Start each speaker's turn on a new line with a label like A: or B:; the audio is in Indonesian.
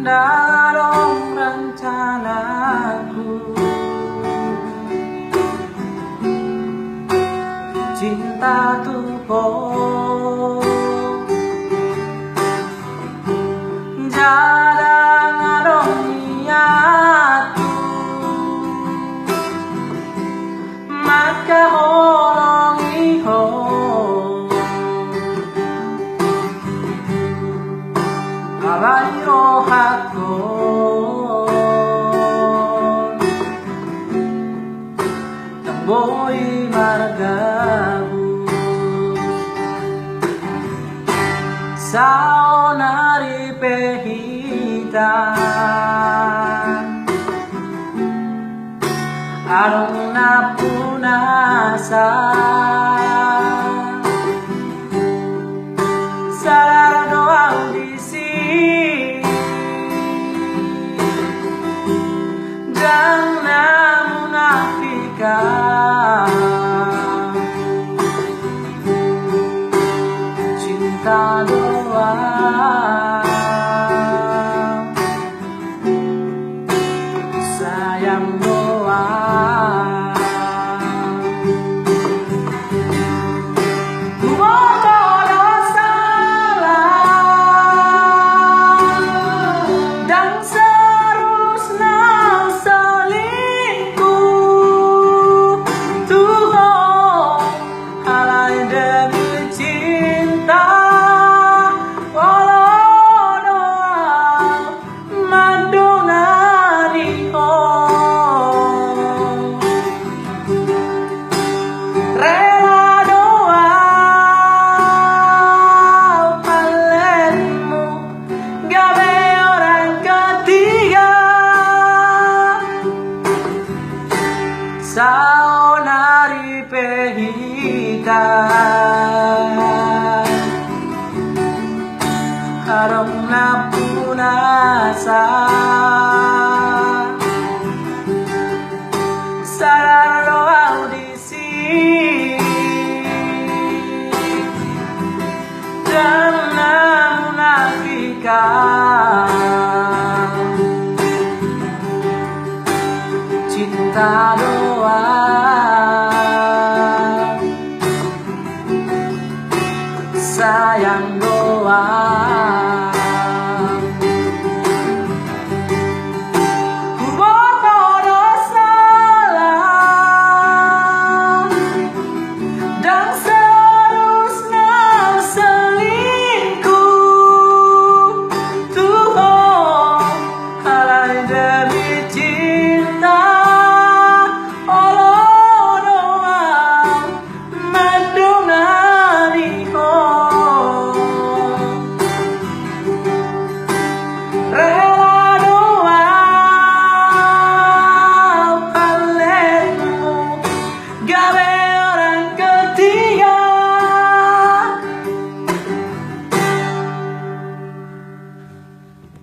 A: dalam rencanaku. Cinta Tuhan jarang ada niatku, maka orang iho alai rohatku tamboi margabu sao nari pehita arong napunasa sarado audisi jangan munafikan cinta doang, sayang doang. Sao nari pehika harong napunasa sararo audisi dan munafikan cinta doang, sayang doang.